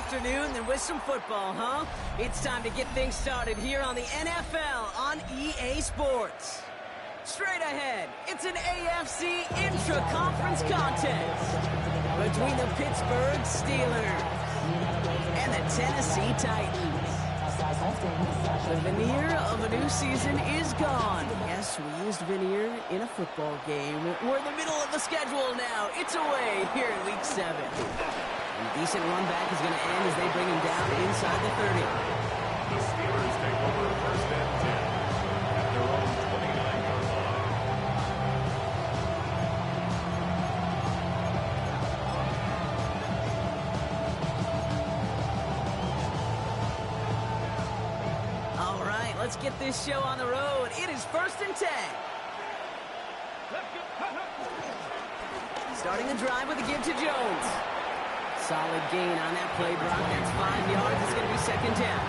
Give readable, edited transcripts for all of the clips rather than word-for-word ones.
afternoon than with some football, huh? It's time to get things started here on the NFL on EA Sports. Straight ahead, it's an AFC intra-conference contest between the Pittsburgh Steelers and the Tennessee Titans. The veneer of a new season is gone. Yes, we used veneer in a football game. We're in the middle of the schedule now. It's away here in Week 7. A decent run back is going to end as they bring him down inside the 30. The Steelers take over first and 10 at their own 29-yard line. All right, let's get this show on the road. It is first and 10. Starting the drive with a give to Jones. Solid gain on that play, Brock. That's 5 yards. It's going to be second down.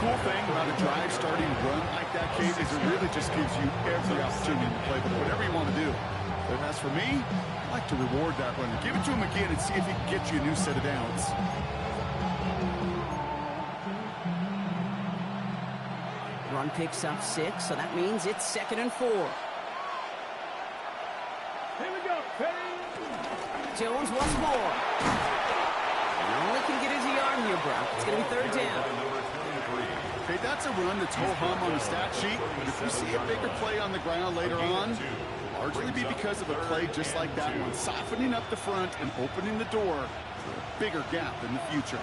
Cool thing about a drive starting run like that, Kate, is it really just gives you every opportunity to play with whatever you want to do. But as for me, I like to reward that runner. Give it to him again and see if he can get you a new set of downs. Run picks up 6, so that means it's second and 4. Here we go. Jones once more. He only can get his yard here, Brock. It's going to be third down. Okay, that's a run that's ho-hum on the stat sheet. But if we see a bigger play on the ground later on, it'll largely be because of a play just like that one, softening up the front and opening the door for a bigger gap in the future.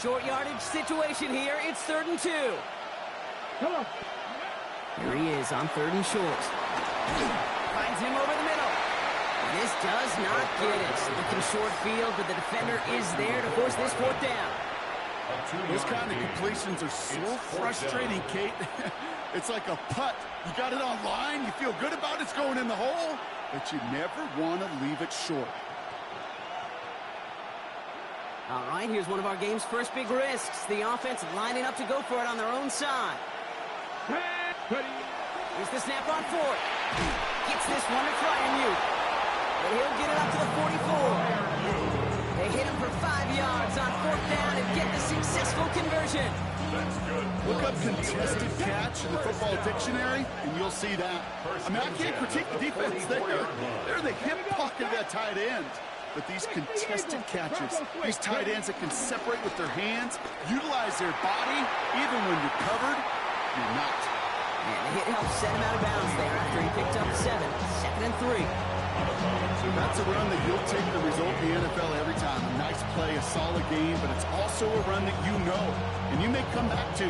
Short yardage situation here. It's third and 2. Come on. Here he is on third and short. Finds him over the middle. This does not get it. Looking short field, but the defender is there to force this fourth down. Those kind of completions are so frustrating, Kate. It's like a putt. You got it on line, you feel good about it's going in the hole, but you never want to leave it short. All right, here's one of our game's first big risks. The offense lining up to go for it on their own side. Here's the snap on fourth. Gets this one to try and mute. But he'll get it up to the 44. They hit him for 5 yards on fourth down and get the successful conversion. That's good. Look up contested catch in the football dictionary, and you'll see that. I mean, I can't critique the defense there. They're the hip pocket of that tight end. But these contested catches, these tight ends that can separate with their hands, utilize their body, even when you're covered, you're not. And the hit helped set him out of bounds there after he picked up 7. Second and 3. So that's a run that you'll take the result in the NFL every time. A nice play, a solid game, but it's also a run that you know, and you may come back to.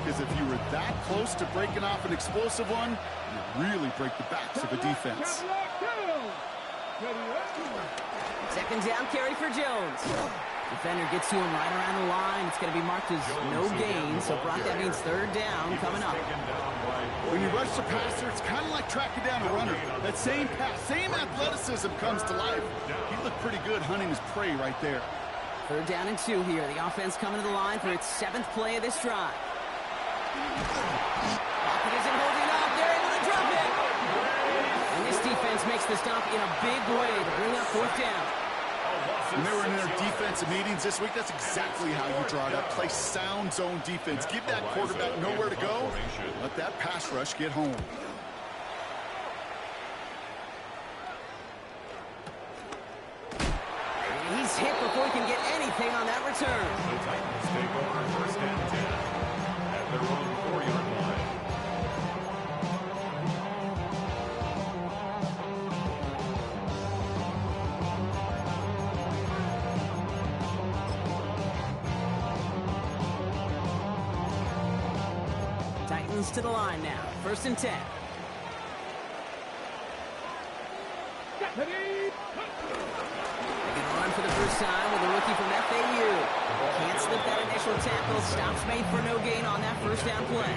Because if you were that close to breaking off an explosive one, you really break the backs of a defense. Second down carry for Jones. Defender gets to him right around the line. It's going to be marked as no gain, so Brock, that means third down coming up. When you rush the passer, it's kind of like tracking down a runner. That same pass, same athleticism comes to life. He looked pretty good hunting his prey right there. Third down and 2 here. The offense coming to the line for its 7th play of this drive. Pocket isn't holding up. They're able to drop it. And this defense makes the stop in a big way to bring up fourth down. When they were in their defensive meetings this week, that's exactly how you draw it up. Play sound zone defense. Give that quarterback nowhere to go. Let that pass rush get home. And he's hit before he can get anything on that return. The Titans take over first and 10 at their own 4-yard line. Titans to the line now. First and 10. They're going to run for the first time with a rookie from FAU. Can't slip that initial tackle. Stops made for no gain on that first down play.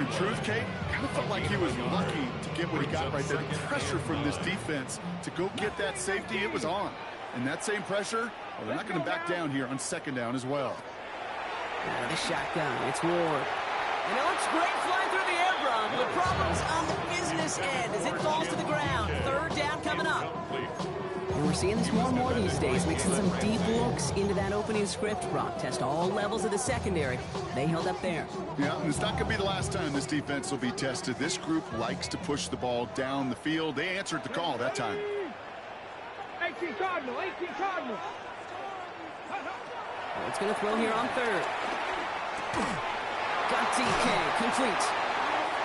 In truth, Kate, kind of felt like he was lucky to get what he got right there. The pressure from this defense to go get that safety, it was on. And that same pressure, well, they're not going to back down here on second down as well. Out of the shotgun, it's Ward. And it looks great flying through the air, Brock. The problem's on the business end as it falls to the ground. Third down coming up. And we're seeing this more and more these days, mixing some deep looks into that opening script, Brock. Test all levels of the secondary. They held up there. Yeah, and it's not going to be the last time this defense will be tested. This group likes to push the ball down the field. They answered the call that time. 18 Cardinal, 18 Cardinal. It's going to throw here on third. Got DK, complete.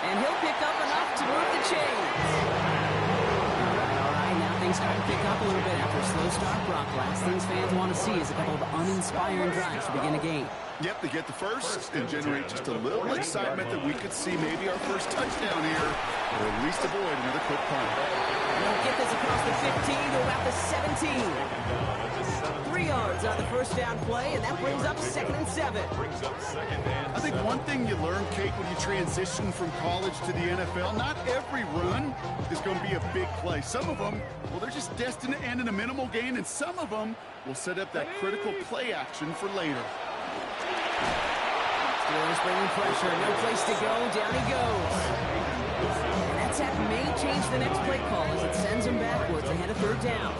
And he'll pick up enough to move the chains. All right, now things start to pick up a little bit after a slow start, Brock. Last things fans want to see is a couple of uninspiring drives to begin a game. Yep, they get the first and generate just a little excitement that we could see maybe our first touchdown here, or at least avoid another quick punt. They'll get this across the 15 to about the 17. 3 yards on the first down play, and that brings up 2nd and 7. I think one thing you learn, Kate, when you transition from college to the NFL, not every run is going to be a big play. Some of them, well, they're just destined to end in a minimal gain, and some of them will set up that critical play action for later. Steelers bringing pressure, no place to go, down he goes. And that sack may change the next play call as it sends him backwards ahead of 3rd down.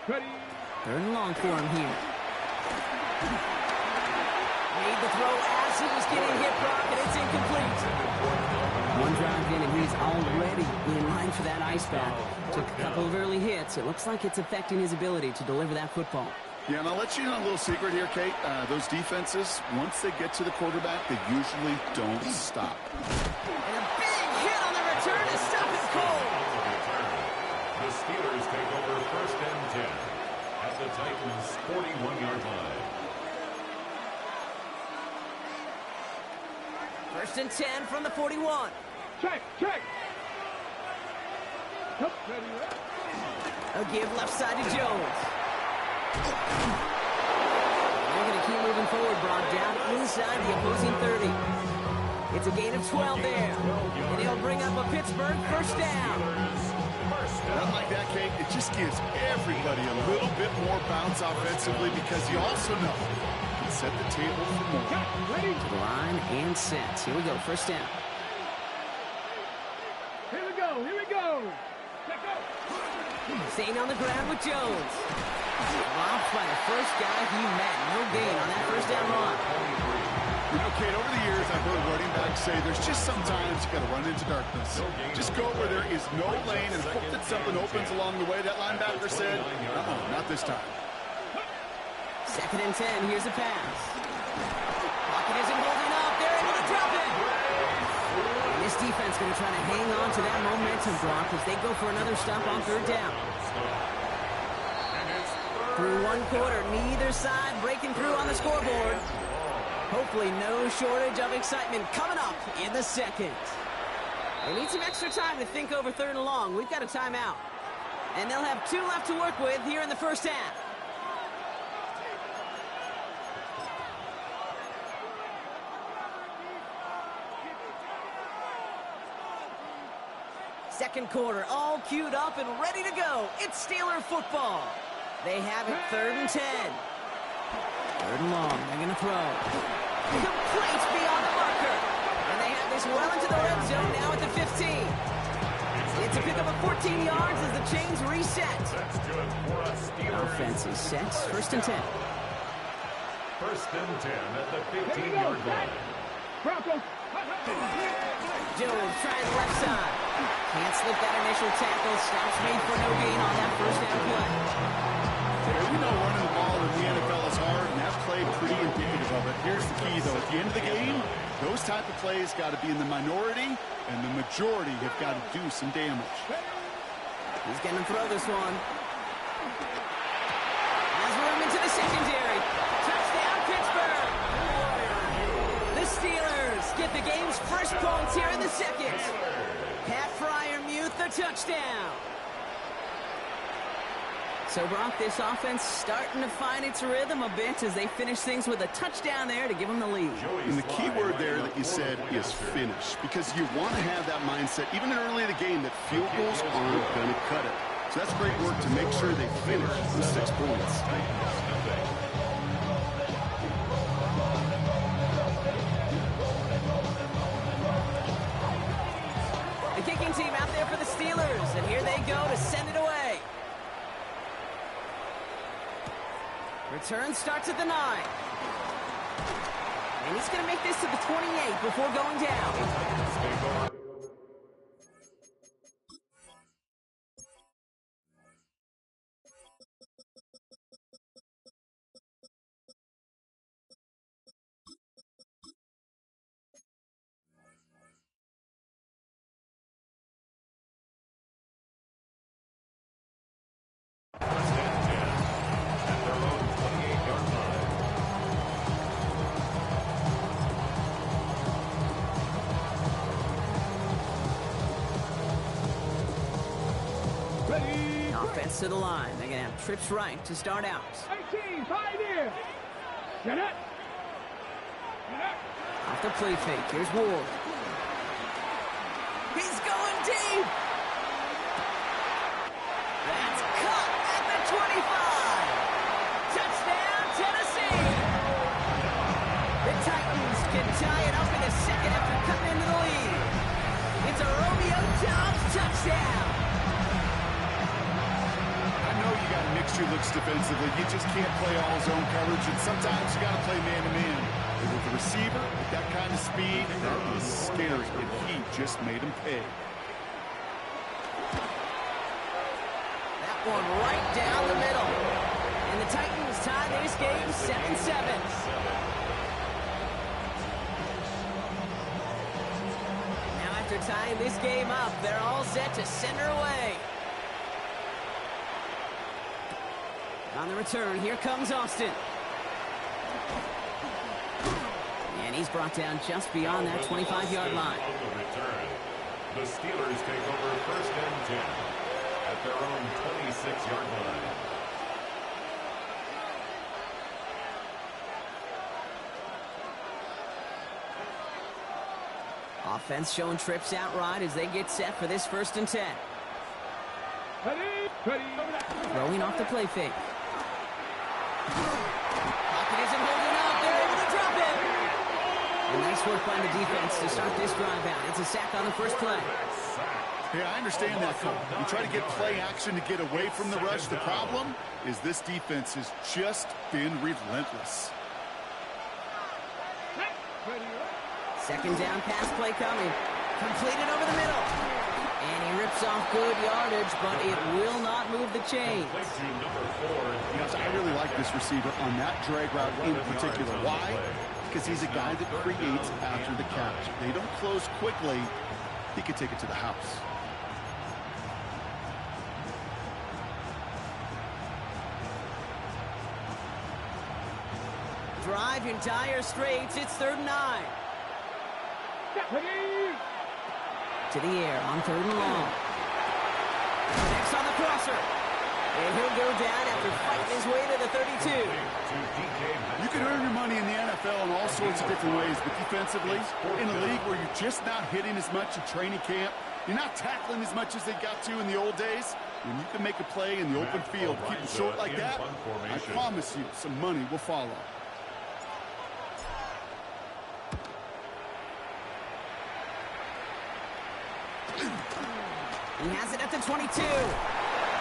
Ready. 3rd and long for him here. Made the throw as he was getting hit, Brock, and it's incomplete. One drive in, and he's already in line for that ice bath. Took a couple of early hits. It looks like it's affecting his ability to deliver that football. Yeah, and I'll let you know a little secret here, Kate. Those defenses, once they get to the quarterback, they usually don't stop. And a big hit on the return to stop it cold. The Steelers take over 1st and 10 at the Titans' 41-yard line. 1st and 10 from the 41. Check. Ready. A give left side to Jones. They're going to keep moving forward, Brock, down inside the opposing 30. It's a gain of 12 there. And he'll bring up a Pittsburgh 1st down. Not like that, Kate. It just gives everybody a little bit more bounce offensively because you also know you can set the table for more. Ready. To the line and set. Here we go, 1st down. Here we go. Check out. Staying on the ground with Jones. Dropped by the first guy he met. No gain on that 1st down run. You know, Kate, over the years, I've heard running backs say there's just sometimes you got to run into darkness. Just go where there is no lane and hope that something opens along the way. That linebacker said, not this time. 2nd and 10. Here's a pass. Pocket isn't holding up. They're able to drop it. And this defense going to try to hang on to that momentum, Brock, as they go for another stop on 3rd down. Through 1 quarter, neither side breaking through on the scoreboard. Hopefully no shortage of excitement coming up in the 2nd. They need some extra time to think over 3rd and long. We've got a timeout. And they'll have 2 left to work with here in the 1st half. Second quarter, all queued up and ready to go. It's Steeler football. They have it 3rd and 10. 3rd and long. They're going to throw. Complete beyond the marker. And they have this well into the red zone now at the 15. It's a pickup of 14 yards as the chains reset. That's good for a Steelers. Offense is set. 1st and 10. 1st and 10 at the 15-yard line. Broncos. Jones trying the left side. Can't slip that initial tackle. Stops made for no gain on that 1st down play. We know running the ball in the NFL is hard, and that play pretty indicative of it. Here's the key, though. At the end of the game, those type of plays got to be in the minority, and the majority have got to do some damage. He's going to throw this one. Has room into the secondary. Touchdown, Pittsburgh. The Steelers get the game's first points here in the 2nd. Pat Fryermuth, the touchdown. So, Brock, this offense starting to find its rhythm a bit as they finish things with a touchdown there to give them the lead. And the key word there that you said is finish, because you want to have that mindset, even early in the game, that field goals aren't going to cut it. So that's great work to make sure they finish with 6 points. The kicking team out there for the Steelers, and here they go to send it away. Return starts at the 9. And he's going to make this to the 28 before going down. Offense to the line. They're going to have trips right to start out. 18, pioneer. Get it. Off the play fake. Here's Ward. He's going deep. That's caught at the 25. Touchdown, Tennessee. The Titans can tie it up in a second after cutting into the lead. It's a Romeo Doubs touchdown. You got to mix your looks defensively. You just can't play all zone coverage, and sometimes you got to play man-to-man. And with the receiver, with that kind of speed, that is scary, and he just made him pay. That one right down the middle. And the Titans tie this game 7-7. Now after tying this game up, they're all set to send her away. On the return, here comes Austin. And he's brought down just beyond that 25-yard line. On the return, the Steelers take over 1st and 10 at their own 26-yard line. Offense showing trips out right as they get set for this 1st and 10. Throwing off the play fake. Pocket isn't holding up. They're able to drop it. And nice work by the defense to start this drive out. It's a sack on the first play. Yeah, I understand that, Cole. You try to get play action to get away from the rush. The problem is this defense has just been relentless. Second down pass play coming. Completed over the middle. And he rips off good yardage, but it will not move the chains. I really like this receiver on that drag route in particular. Why? Because he's a guy that creates after the catch. They don't close quickly. He could take it to the house. Drive in dire straits. It's 3rd and 9. To the air on 3rd and long. Next on the crosser. And he'll go down after fighting his way to the 32. You can earn your money in the NFL in all sorts of different ways, but defensively, in a league where you're just not hitting as much in training camp, you're not tackling as much as they got to in the old days, when you can make a play in the open field, keep it short like that, I promise you some money will follow. He has it at the 22.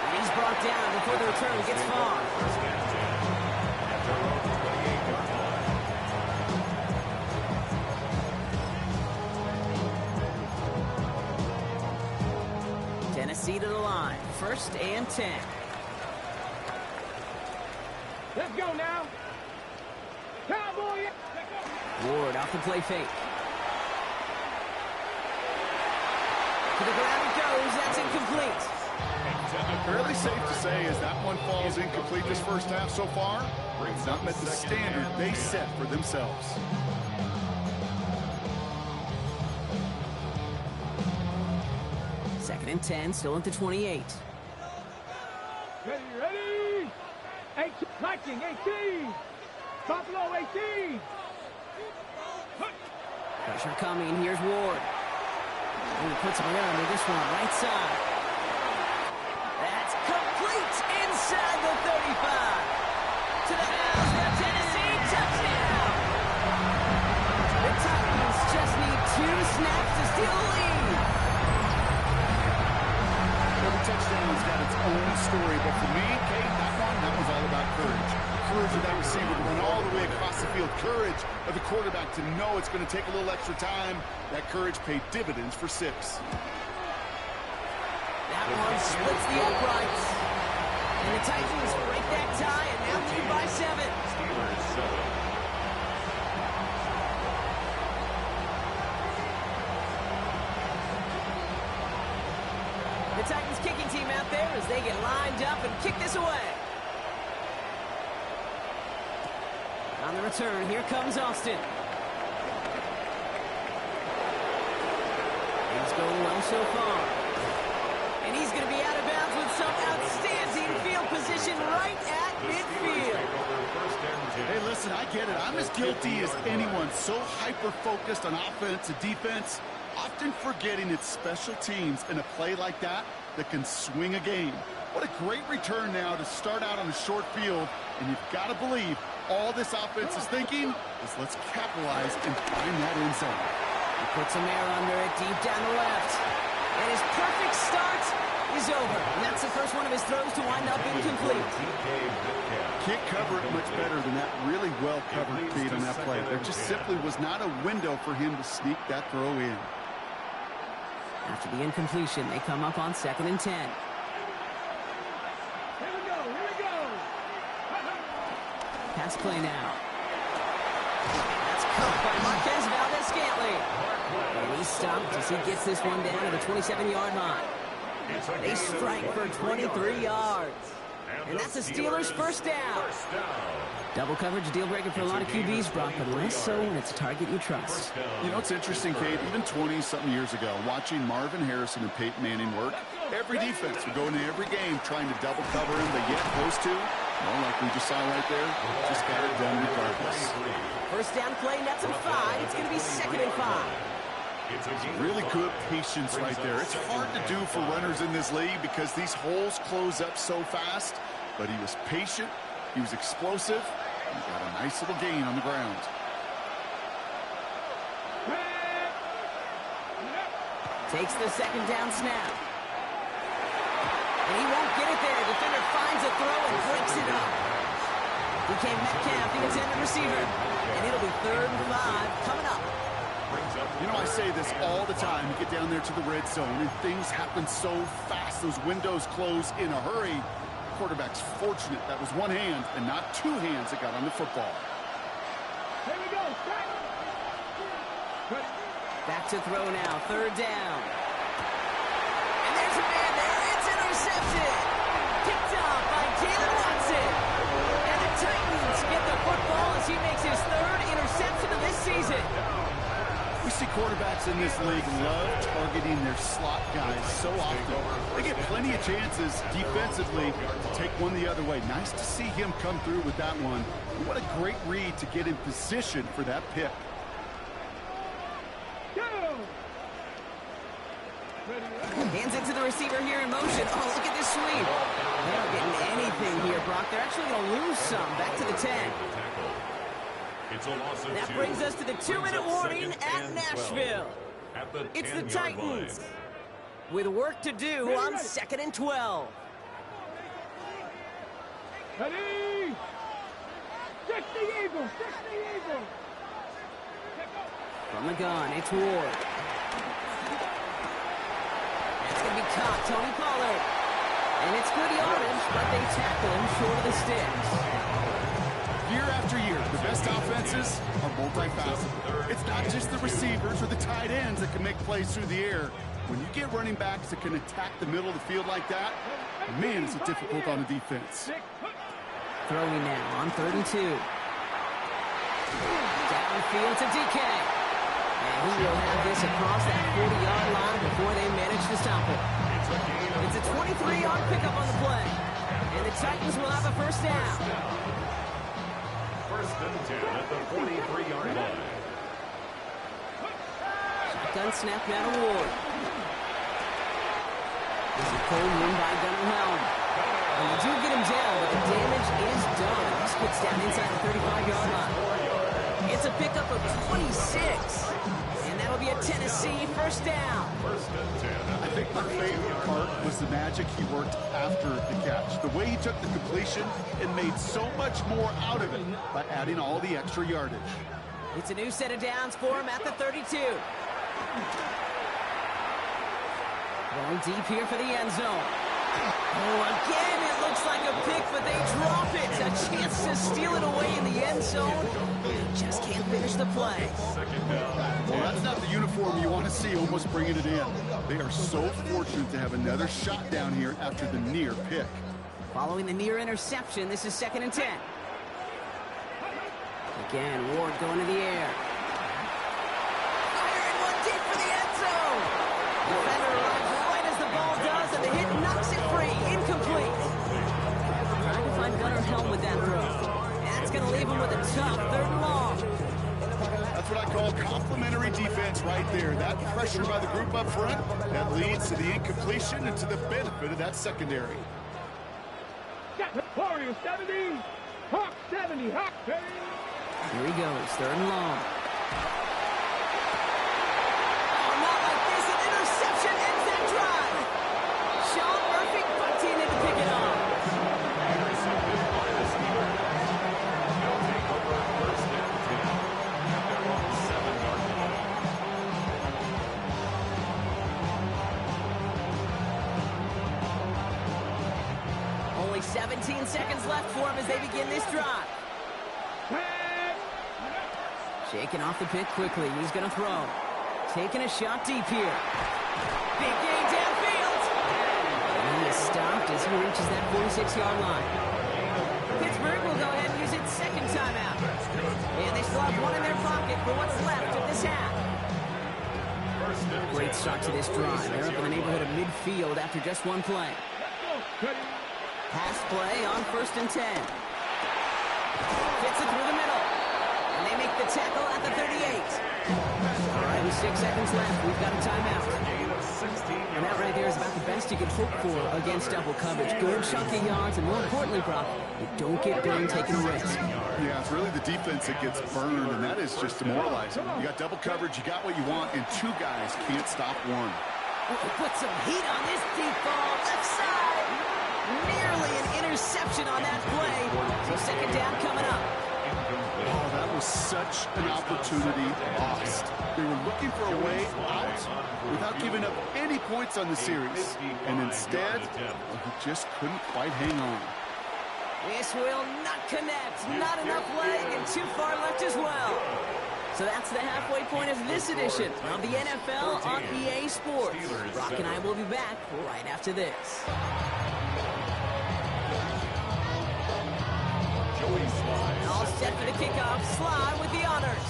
And he's brought down before the return gets far. Tennessee to the line. 1st and 10. Let's go now. Cowboy. Ward off the play fake. To the ground it goes. That's incomplete. Fairly safe to say as that one falls incomplete this first half so far, it's not met the standard they set for themselves. Second and 10, still at the 28. Ready, ready. Blocking, 18. Buffalo, 18. Pressure coming. Here's Ward. And he puts him around with this one, right side. That's complete inside the 35. To the house, the Tennessee touchdown. The Titans just need 2 snaps to steal the lead. Well, the touchdown's got its own story, but for me, Kate, that was all about courage. Courage of that receiver to run all the way across the field. Courage of the quarterback to know it's going to take a little extra time. That courage paid dividends for 6. That one splits the uprights. And the Titans break that tie and now lead by 7. Steelers 7. The Titans kicking team out there as they get lined up and kick this away. On the return, here comes Austin. He's going well so far. And he's going to be out of bounds with some outstanding field position right at midfield. Hey, listen, I get it. I'm as guilty as anyone. So hyper-focused on offense and defense, often forgetting it's special teams in a play like that can swing a game. What a great return now to start out on a short field, and you've got to believe all this offense is thinking is let's capitalize and find that end zone. He puts some air under it deep down the left. And his perfect start is over. And that's the first one of his throws to wind up incomplete. Can't cover it much better than that really well-covered feed on that play. There just simply was not a window for him to sneak that throw in. After the incompletion, they come up on 2nd and 10. Here we go, here we go. Pass play now. That's caught by Marquez Valdez-Scantling. And he's stopped as he gets this one down to the 27-yard line. They strike for 23 yards. And that's the Steelers' first down. Double coverage, deal breaker for a lot of QBs, Brock, but less so when it's a target you trust. You know, it's interesting, Kate, even 20-something years ago, watching Marvin Harrison and Peyton Manning work, every defense would go into every game trying to double cover him, but yet those two, well, like we just saw right there, just got it done regardless. First down play, nets him 5. It's going to be 2nd and 5. Really good patience right there. It's hard to do for runners in this league because these holes close up so fast, but he was patient, he was explosive, and he got a nice little gain on the ground. Takes the 2nd down snap. And he won't get it there. Defender finds a throw and breaks it up. DK Metcalf, the intended receiver. And it'll be 3rd and 5 coming up. You know, I say this all the time. You get down there to the red zone, and things happen so fast. Those windows close in a hurry. The quarterback's fortunate that was one hand and not 2 hands that got on the football. Here we go, Back to throw now, 3rd down. And there's a man there. It's intercepted. Picked off by Jalen Watson. And the Titans get the football as he makes his 3rd interception of this season. We see quarterbacks in this league love targeting their slot guys so often. They get plenty of chances defensively to take one the other way. Nice to see him come through with that one. And what a great read to get in position for that pick. Hands it to the receiver here in motion. Oh, look at this sweep. They're not getting anything here, Brock. They're actually going to lose some. Back to the 10. That brings us to the 2-minute warning at Nashville. It's the Titans with work to do on 2nd and 12. Ready? 60 Eagles, 60 Eagles. From the gun, it's Ward. It's going to be caught, Tony Pollard. And it's good yardage, but they tackle him short of the sticks. Year after year, the best offenses are multifaceted. It's not just the receivers or the tight ends that can make plays through the air. When you get running backs that can attack the middle of the field like that, man, is it difficult on the defense. Throwing now on 3rd and 2. Downfield to DK. And he will have this across that 40-yard line before they manage to stop it. It's a 23-yard pickup on the play. And the Titans will have a first down. First and 10 at the 43-yard line. Shotgun snap now to Ward. This is cold win by Gunnar Helm. And you do get him down, but the damage is done. He splits down inside the 35-yard line. It's a pickup of 26. And that'll be a Tennessee first down. First and 10. I think my favorite part was the magic he worked after the catch. The way he took the completion and made so much more out of it by adding all the extra yardage. It's a new set of downs for him at the 32. Going deep here for the end zone. Oh, again, it looks like a pick, but they drop it. A chance to steal it away in the end zone. They just can't finish the play. Well, that's not the uniform you want to see almost bringing it in. They are so fortunate to have another shot down here after the near pick. Following the near interception, this is 2nd and 10. Again, Ward going to the air. Firing one deep for the end zone. Defender arrives right as the ball does, and the hit knocks it free. Incomplete. Trying to find Gunnar Helm with that throw. That's going to leave him with a tough 3rd and long. That's what I call complimentary defense right there. That pressure by the group up front, that leads to the incompletion and to the benefit of that secondary. Warriors 70. Hawk 70. Hawk 70. Here he goes, 3rd and long. Oh, not like this. An interception ends that drive. Sean Murphy continued to pick it off. Intercepted by the Steelers. They'll take over first and 10 at their own 7-yard line. Only 17 seconds left for him as they begin this drive. Shaking off the pick quickly. He's going to throw. Taking a shot deep here. Big gain downfield. And he is stopped as he reaches that 46-yard line. Pittsburgh will go ahead and use its 2nd timeout. And they still have one in their pocket for what's left of this half. Great start to this drive. They're up in the neighborhood of midfield after just one play. Pass play on 1st and 10. Fits it through the middle. And they make the tackle at the 38. All right, with 6 seconds left, we've got a timeout. And that right there is about the best you could hope for against double coverage. Good chunky yards, and more importantly, Brock, you don't get burned taking a risk. Yeah, it's really the defense that gets burned, and that is just demoralizing. You got double coverage, you got what you want, and 2 guys can't stop one. Oh, put some heat on this deep ball. Left side. Nearly an interception on that play. So 2nd down coming up. Oh, that was such an opportunity lost. They were looking for a way out without giving up any points on the series. And instead, he just couldn't quite hang on. This will not connect. Not enough leg and too far left as well. So that's the halfway point of this edition of the NFL on EA Sports. Brock and I will be back right after this. All set for the kickoff. Sly with the honors.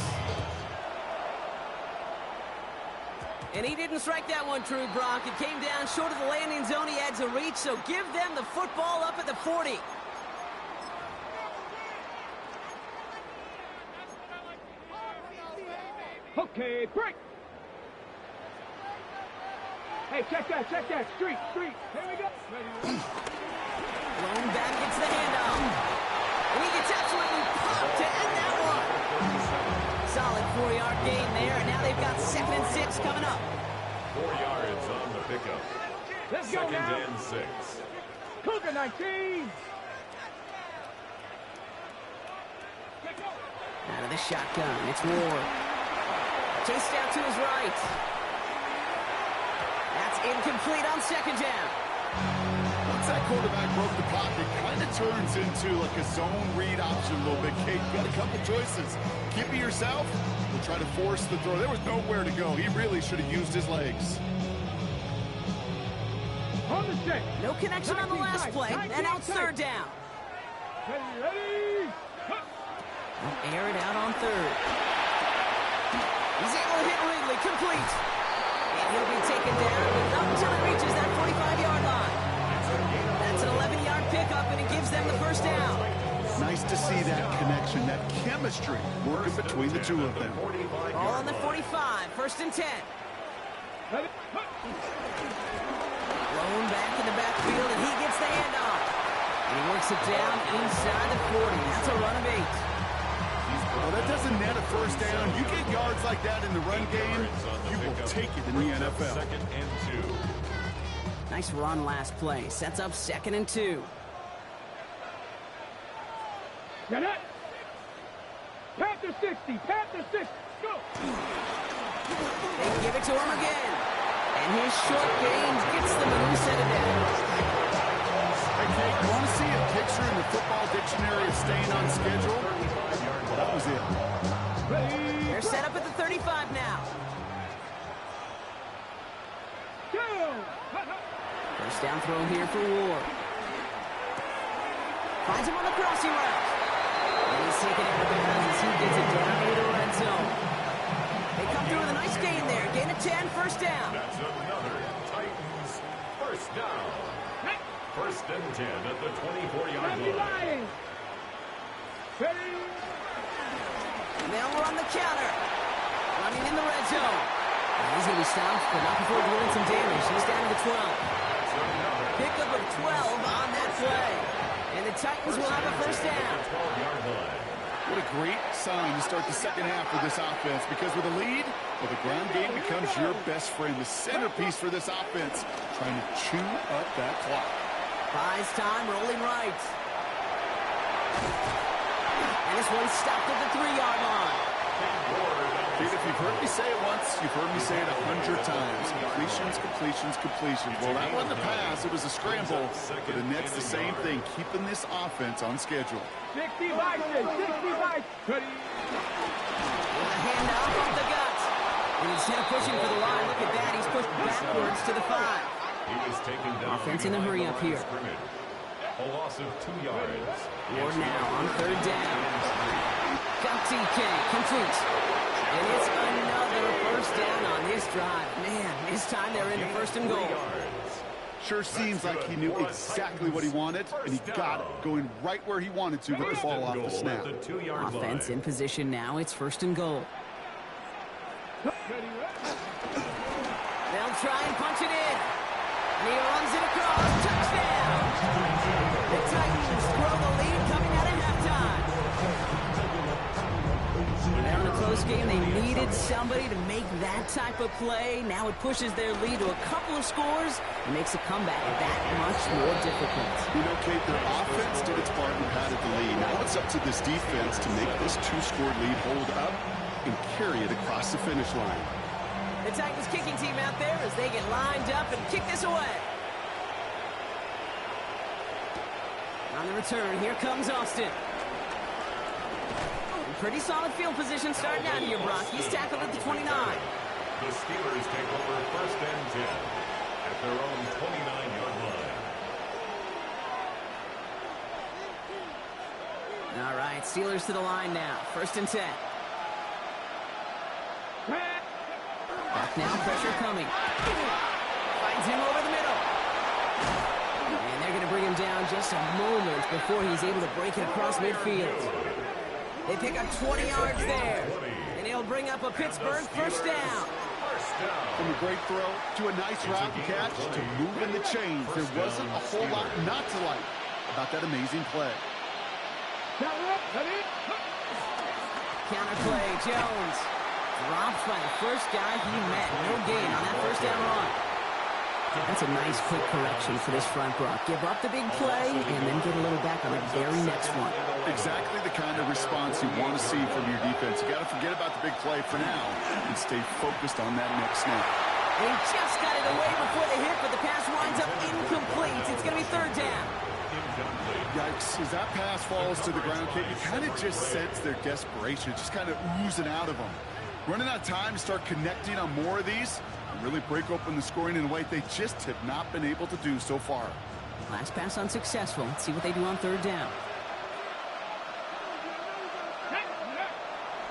And he didn't strike that one true, Brock. It came down short of the landing zone he had to reach, so give them the football up at the 40. Okay, break. Hey, check that. Street. Here we go. Blown back gets the handoff. And he gets absolutely pumped to end that one. Solid 4-yard gain there, and now they've got 2nd and 6 coming up. 4 yards on the pickup. Let's go 2nd now. and 6. Cougar 19. Out of the shotgun, it's Ward. Chased out to his right. That's incomplete on 2nd down. Once that quarterback broke the pocket, kind of turns into like a zone read option a little bit. Kate, you got a couple choices. Keep it yourself or try to force the throw. There was nowhere to go. He really should have used his legs. On the set. No connection on the last play, and now it's 3rd down. Ready. They'll air it out on 3rd. He's able to hit Ridley, complete. And he'll be taken down, but not until he reaches that 45-yard line. That's an 11-yard pickup, and it gives them the first down. Nice to see that connection, that chemistry working between the two of them. All on the 45, 1st and 10. Thrown back in the backfield, and he gets the handoff. And he works it down inside the 40. That's a run of 8. Well, that doesn't net a first down. You get yards like that in the run game, you will take it in the NFL. 2nd and 2. Nice run last play. Sets up 2nd and 2. Get it. Panther 60. Panther 60. Go. They give it to him again. And his short gain gets them a new set of downs. Hey, Kate, you want to see a picture in the football dictionary of staying on schedule? Well, that was it. They're set up at the 35 now. First down throw here for Ward. Finds him on the crossing route. And he's taken out of bounds as he gets it down into the red zone. They come through with a nice gain there. Gain of 10, first down. That's another Titans first down. 1st and 10 at the 24-yard line. They'll run the counter. Running in the red zone. And he's going to be stopped, but not before doing some damage. He's down to the 12. Pickup of 12 on that play. And the Titans will have a first down. What a great sign to start the second half for this offense, because with a lead, well, the ground game becomes your best friend, the centerpiece for this offense, trying to chew up that clock. Buys time, rolling right. And this one's stopped at the 3-yard line. Dude, if you've heard me say it once, you've heard me say it 100 times. Completions, completions, completions. Well, that wasn't a pass. It was a scramble. But the next, the same thing, keeping this offense on schedule. 60 by 6, 60 by 30. With a handoff off the gut. And instead of pushing for the line, look at that. He's pushed backwards to the 5. He was taken down. Offense in a hurry up here. A loss of 2 yards. Ward now on 3rd down. Got TK, complete. And it's another first down on this drive. Man, this time they're into 1st and goal. Sure seems like he knew exactly what he wanted, and he got it, going right where he wanted to with the ball off the snap. Offense in position now. It's 1st and goal. They'll try and punch it in. And he runs it across. Touchdown! The Titans grow the lead coming out of halftime. Now in a close game, they needed somebody to make that type of play. Now it pushes their lead to a couple of scores and makes a comeback that much more difficult. You know, Kate, their offense did its part and padded the lead. Now it's up to this defense to make this 2-score lead hold up and carry it across the finish line. The Titans kicking team out there as they get lined up and kick this away. On the return, here comes Austin. Pretty solid field position starting out here, Brock. He's tackled at the 29. The Steelers take over 1st and 10 at their own 29-yard line. All right, Steelers to the line now. 1st and 10. Back now, pressure coming. Finds him over the middle. And they're going to bring him down just a moment before he's able to break it across midfield. They pick up 20 yards there. And he'll bring up a Pittsburgh first down. From a great throw to a nice route and catch to moving the chains, there wasn't a whole lot not to like about that amazing play. Counter play, Jones. Drops by the first guy he met. No gain on that first down run. That's a nice quick correction for this front, Brock. Give up the big play and then get a little back on the very next one. Exactly the kind of response you want to see from your defense. You got to forget about the big play for now and stay focused on that next snap. He just got it away before the hit, but the pass winds up incomplete. It's going to be 3rd down. Yikes. As that pass falls to the ground, Kate, you kind of just sense their desperation. Just kind of oozing out of them. Running out of time to start connecting on more of these and really break open the scoring in a way they just have not been able to do so far. Last pass unsuccessful. Let's see what they do on 3rd down.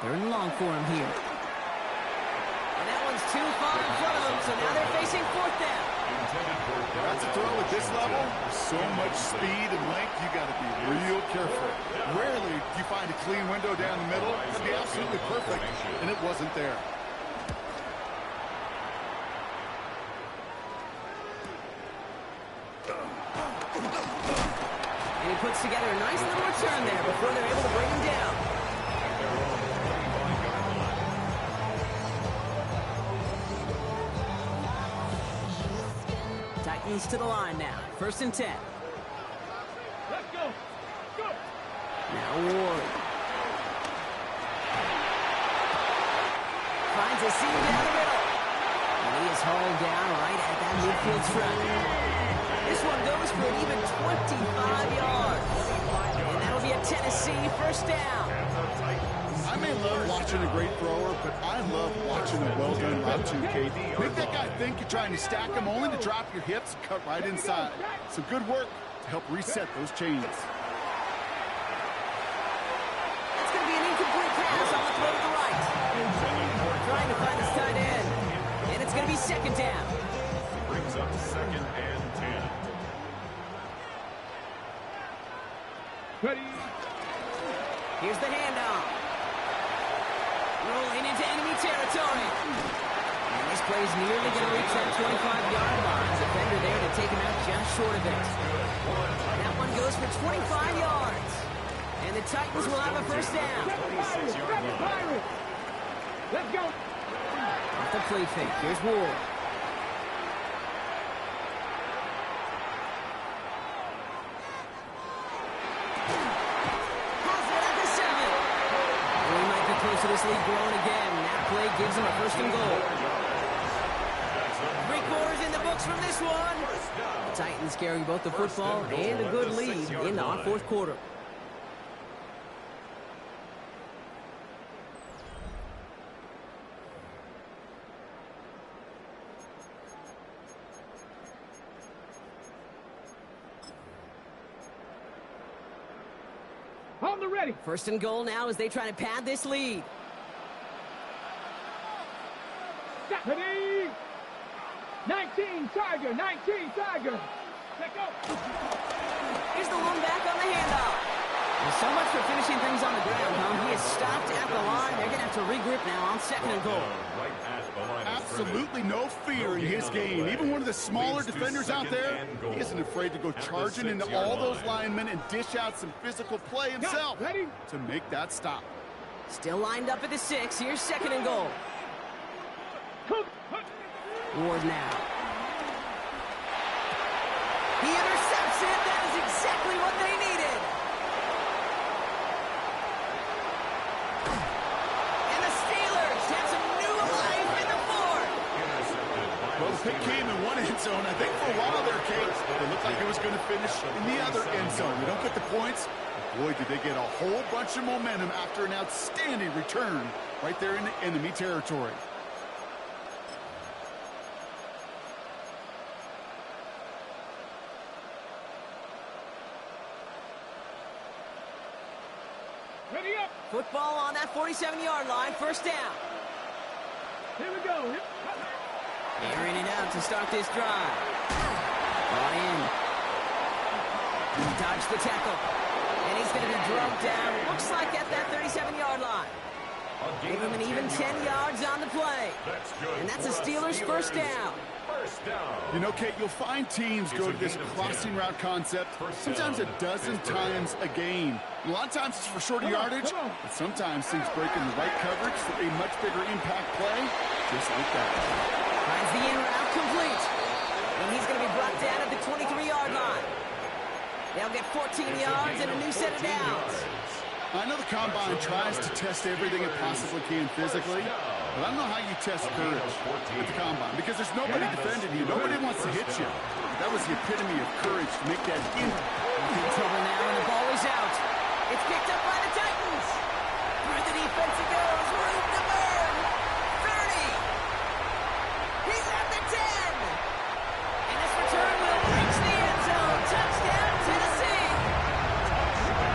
3rd and long for him here. And that one's too far in front of them, so now they're facing 4th down. That's a throw at this level. So much speed and length, you got to be real careful. Rarely do you find a clean window down the middle. That'd be absolutely perfect, and it wasn't there. And he puts together a nice little return there before they're able to bring him down. Titans to the line now. 1st and 10. Let's go. Go. Now Ward. Finds a seam down the middle. And he is hauled down right at that midfield stripe. This one goes for an even 25 yards. And that'll be a Tennessee 1st down. I may love watching a great thrower, but I love watching a well-done route too, Kate. Make that guy think you're trying to stack him only to drop your hips and cut right inside. Some good work to help reset those chains. That's going to be an incomplete pass on the throw to the right. Trying to find his tight end. And it's going to be 2nd down. Brings up 2nd and 10. Ready. Here's the handoff. Rolling into enemy territory. And this play is nearly going to reach that 25-yard line. Defender there to take him out just short of it. That one goes for 25 yards. And the Titans will have a 1st down. Let's go. Off the play fake. Here's Ward. To this lead growing again. That play gives him a 1st and goal. 3 quarters in the books from this one. The Titans carrying both the football and a good lead in our 4th quarter. On the ready. 1st and goal now as they try to pad this lead. Ready. 19 Tiger. 19 Tiger. Let's go. Here's the lone back on the handoff. Well, so much for finishing things on the ground, huh? He is stopped at the line. They're going to have to regroup now on 2nd and goal. Absolutely no fear in his game. Even one of the smaller defenders out there, he isn't afraid to go charging into all those linemen and dish out some physical play himself to make that stop. Still lined up at the 6. Here's 2nd and goal. Ward now. He intercepts it. That is exactly what they needed. And the Steelers have some new life in the fort. Well, the pick came in one end zone. I think for a while there, Kate, it looked like it was going to finish in the other end zone. They don't get the points. Boy, did they get a whole bunch of momentum after an outstanding return right there in the enemy territory. Ready up. Football on that 47-yard line. 1st down. Here we go. Airing it out to start this drive. Brought in. He dodged the tackle. And he's going to be drugged down. Looks like at that 37-yard line. Give him an even 10 yards on the play. And that's the Steelers' 1st down. You know, Kate, you'll find teams go to this crossing route concept sometimes a dozen times a game. A lot of times it's for shorter yardage, but sometimes things break in the right coverage for a much bigger impact play, just like that. Finds the in route complete. And he's going to be brought down at the 23-yard line. They'll get 14 yards and a new set of downs. I know the Combine tries to test everything it possibly can physically, but I don't know how you test courage at the Combine, because there's nobody defending you. Nobody wants to hit you. That was the epitome of courage to make that in. It's over now, and the ball is out. It's picked up by the Titans. Through the defense it goes. Room to burn. 30. He's at the 10. And this return will reach the end zone. Touchdown, Tennessee.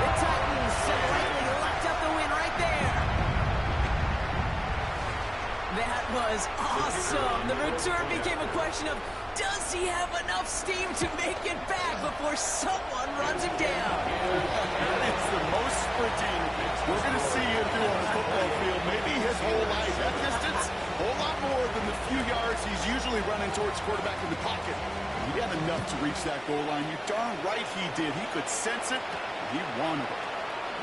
The Titans slightly locked up the win right there. That was awesome. The return became a question of, does he have enough steam to make it back before someone runs him down? That is the most sprinting we're going to see him do on the football field. Maybe his whole life. That distance, a whole lot more than the few yards he's usually running towards quarterback in the pocket. He had enough to reach that goal line. You darn right he did. He could sense it. He wanted it.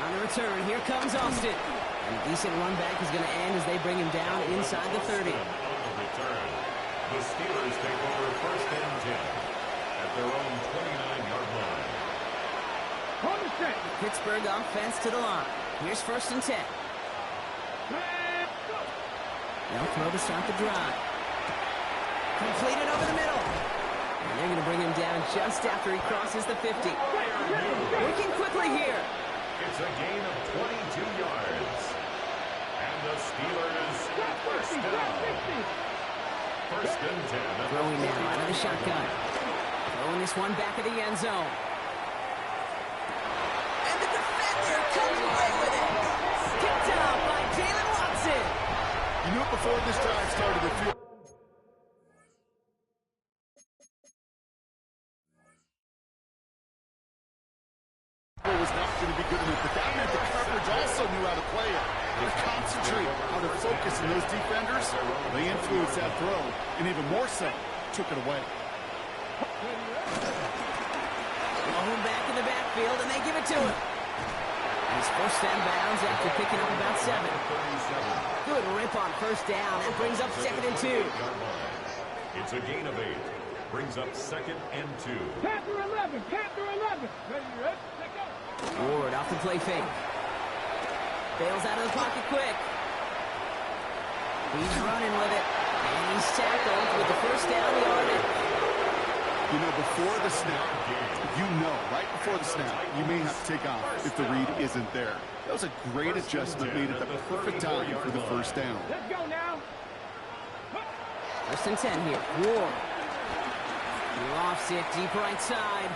On the return, here comes Austin. And a decent run back is going to end as they bring him down inside the 30. On the return, the Steelers take over first and 10 at their own 29-yard line. Hold the set. Pittsburgh offense to the line. Here's first and 10. They'll throw to start the drive. Completed over the middle. And they're going to bring him down just after he crosses the 50. Working quickly here. It's a gain of 22 yards. And the Steelers first down. First and 10. Throwing now out of the shotgun. Throwing this one back of the end zone. And the defender comes away with it. Picked out by Jalen Watson. You knew it before this drive started. The field was not going to be good enough, but that meant the coverage also knew how to play it. They concentrate, how to focus, and those defenders, they influenced that throw, and even more so, took it away. Thrown back in the backfield, and they give it to him. He's first down bounds after picking up about 7. Good rip on first down. That brings up second and 2. It's a gain of 8. Brings up second and 2. Panther 11. Panther 11. Ready, set, go. Ward off the play fake. Bails out of the pocket quick. He's running with it. And he's tackled with the first down yardage. You know, before the snap, you know, right before the snap, you may have to take off if the read isn't there. That was a great adjustment made at the perfect time for the first down. Let's go now. First and 10 here. Ward. Lofts it deep right side.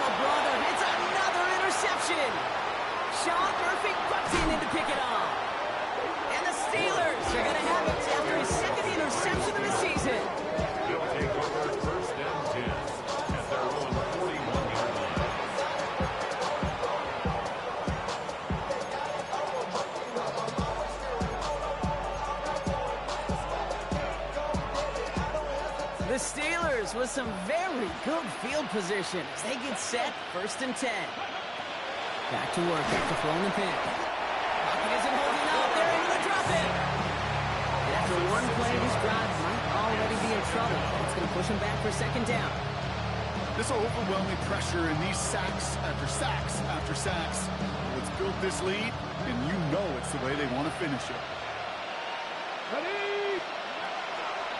Oh, brother, it's another interception. Sean Murphy butts in to pick it off. And the Steelers are going to have it after his second interception of the season. They'll take over first and 10 at their own 41-yard line. The Steelers with some very good field position as they get set, first and 10. Back to work after throwing the pin. Pocket isn't holding up. They're able to drop it. And after one play, this drive might already be in trouble. It's going to push them back for second down. This overwhelming pressure and these sacks after sacks after sacks. What's built this lead, and you know it's the way they want to finish it. Ready.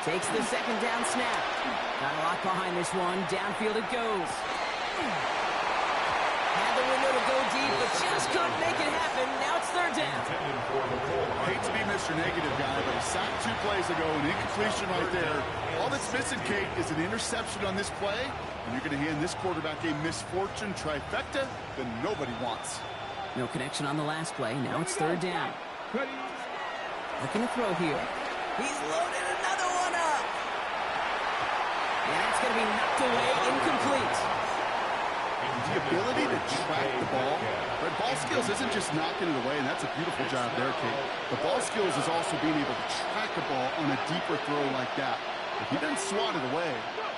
Takes the second down snap. Got a lot behind this one. Downfield it goes. Had the window to go deep, but just couldn't make it happen. Now it's third down. I hate to be Mr. Negative guy, but a sack 2 plays ago, an incompletion right there. All that's missing, Kate, is an interception on this play, and you're going to hand this quarterback a misfortune trifecta that nobody wants. No connection on the last play. Now it's third down. Ready. Looking to throw here. He's loaded another one up. And that's going to be knocked away, incomplete. The ability to track the ball, but ball skills isn't just knocking it away, and that's a beautiful job there, Kate. The ball skills is also being able to track a ball on a deeper throw like that. If he doesn't swat it away,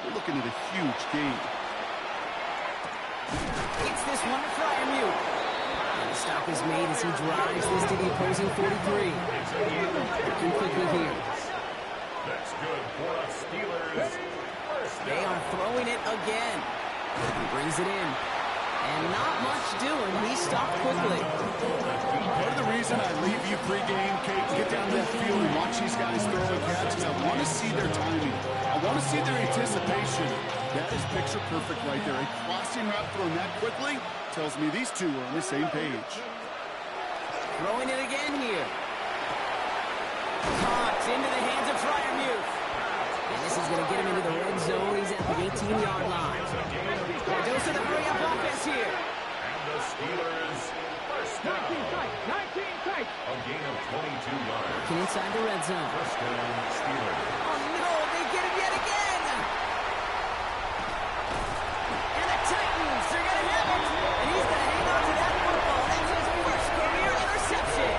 we're looking at a huge gain. It's this one to Fryermuth. And the stop is made as he drives this to the opposing 43. Looking quickly here. That's good for the Steelers. They are throwing it again. He brings it in. And not much doing. He stopped quickly. Part of the reason I leave you pregame, Kate, get down to that field and watch these guys throw and catch, is I want to see their timing. I want to see their anticipation. That is picture perfect right there. A crossing route thrown that quickly tells me these two are on the same page. Throwing it again here. Caught into the hands of Fryermuth. And this is going to get him into the red zone. He's at the 18-yard line. A dose of the hurry-up offense here. And the Steelers first First down. 19 tight. 19 tight. A gain of 22 yards. Looking inside the red zone. First down, Steelers. Oh, no, they get it yet again. And the Titans are going to have it. And he's going to hang on to that football. That's his first career interception.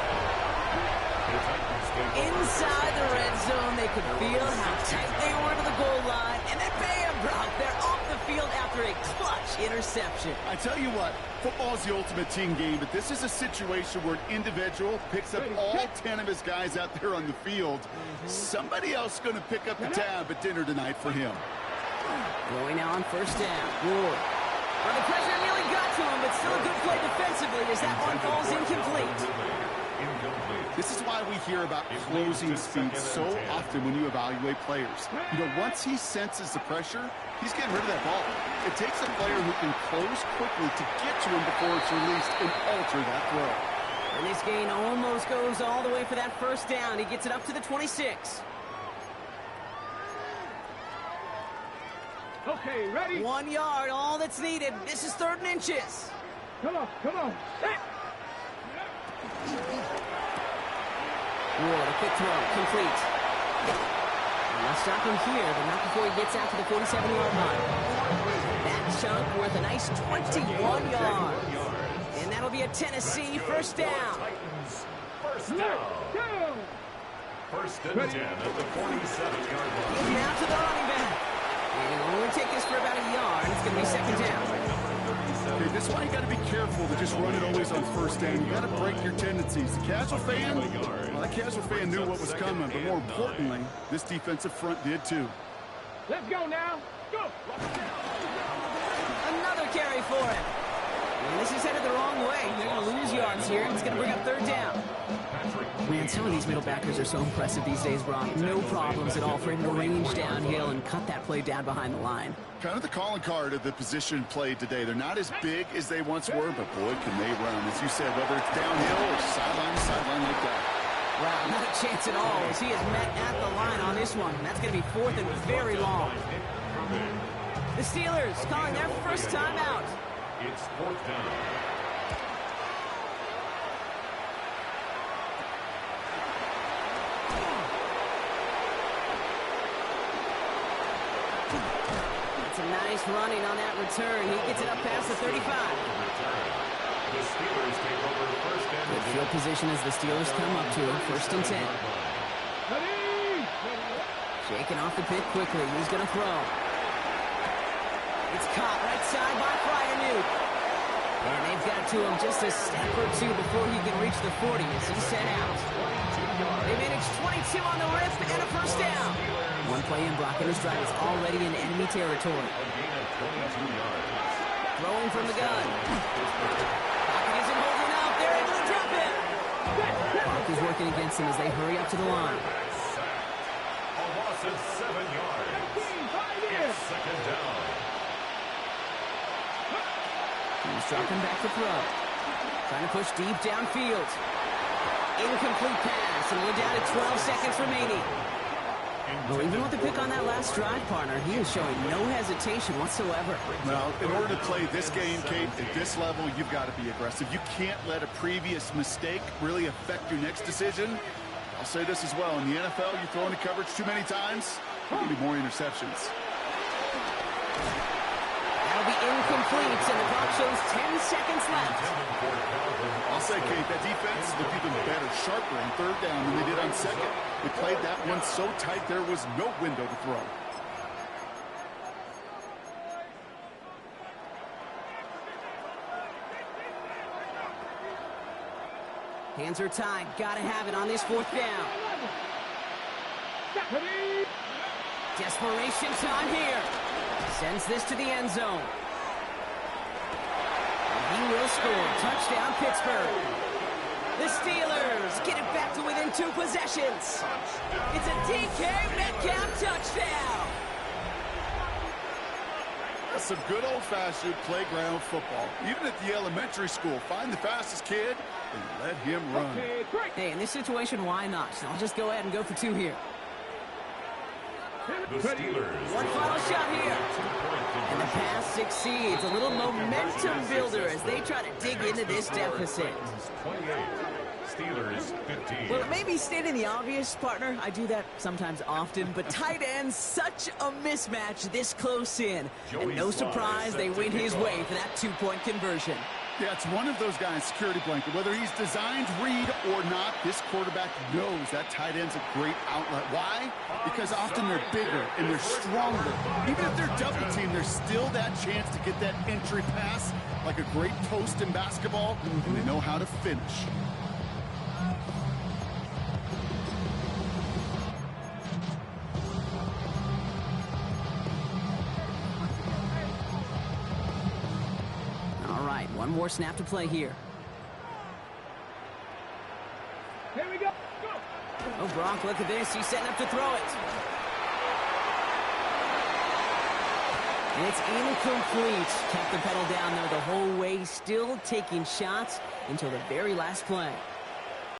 Inside the red zone, they could feel how tight they were to the goal line. And then bam, Brock, they're off the field after a clutch interception. I tell you what, football is the ultimate team game, but this is a situation where an individual picks up all 10 of his guys out there on the field. Somebody else is going to pick up the tab at dinner tonight for him. Going now on first down. Ward. Well, the pressure nearly got to him, but still a good play defensively as that one falls incomplete. This is why we hear about closing speed so often when you evaluate players. You know, once he senses the pressure, he's getting rid of that ball. It takes a player who can close quickly to get to him before it's released and alter that throw. And this gain almost goes all the way for that first down. He gets it up to the 26. Okay, ready? 1 yard, all that's needed. This is 3rd and inches. Come on, come on. Set. Ward, a quick throw, complete. And they'll stop him here, but not before he gets out to the 47-yard line. That chunk worth a nice 21 yards. And that'll be a Tennessee first down. First down. First and 10 at the 47-yard line. Now to the running back. And it'll only take us for about a yard. It's going to be 2nd down. Okay, this is why you got to be careful to just run it always on first down. You got to break your tendencies. The casual fan, well, that casual fan knew what was coming, but more importantly, this defensive front did too. Let's go now. Go. Another carry for him. And this is headed the wrong way. They're going to lose yards here, and it's going to bring up 3rd down. Man, some of these middle backers are so impressive these days, Brock. No problems at all for him to range downhill and cut that play down behind the line. Kind of the calling card of the position played today. They're not as big as they once were, but boy, can they run. As you said, whether it's downhill or sideline to sideline like that. Wow, not a chance at all as he is met at the line on this one. That's going to be 4th and very long. The Steelers calling their first time out. It's 4th down. It's a nice running on that return. He gets it up past the 35. The Steelers take over first and Good field position as the Steelers come up to it. 1st and 10. Shaking off the pick quickly. He's going to throw. It's caught right side by Fryermuth. And they've got to him just a step or two before he can reach the 40 as he's sent out. They managed 22 on the rip and a first down. One play in blocking his drive is already in enemy territory. Throwing from the gun. Pocket isn't holding up. They're able to drop it. Clock is working against him as they hurry up to the line. a loss of 7 yards. It's 2nd down. He's dropping back to throw. Trying to push deep downfield. Incomplete pass, and we're down to 12 seconds remaining. Well, even with the pick on that last drive, partner, he is showing no hesitation whatsoever. Well, in order to play this game, Kate, at this level, you've got to be aggressive. You can't let a previous mistake really affect your next decision. I'll say this as well. In the NFL, you throw into coverage too many times, there'll be more interceptions. That'll be incomplete, and the clock shows 10 seconds left. I'll say, Kate, that defense looked even better, sharper on 3rd down than they did on 2nd. They played that one so tight there was no window to throw. Hands are tied. Gotta have it on this 4th down. Desperation time here. Sends this to the end zone. And he will score. Touchdown, Pittsburgh. The Steelers get it back to within 2 possessions. It's a DK Metcalf touchdown. That's some good old-fashioned playground football. Even at the elementary school, find the fastest kid and let him run. Hey, in this situation, why not? So I'll just go ahead and go for 2 here. The Steelers. One final shot here. And the pass succeeds. A little momentum builder as they try to dig into this deficit. 28. Steelers 15. Well, it may be stating the obvious, partner. I do that sometimes often, but tight ends, such a mismatch this close in. And no surprise, they win his way for that two-point conversion. Yeah, it's one of those guys, security blanket. Whether he's designed read or not, this quarterback knows that tight end's a great outlet. Why? Because often they're bigger and they're stronger. Even if they're double teamed, there's still that chance to get that entry pass, like a great post in basketball, and they know how to finish. One more snap to play here. Here we go. Go. Oh, Brock, look at this. He's setting up to throw it. And it's incomplete. Kept the pedal down there the whole way, still taking shots until the very last play.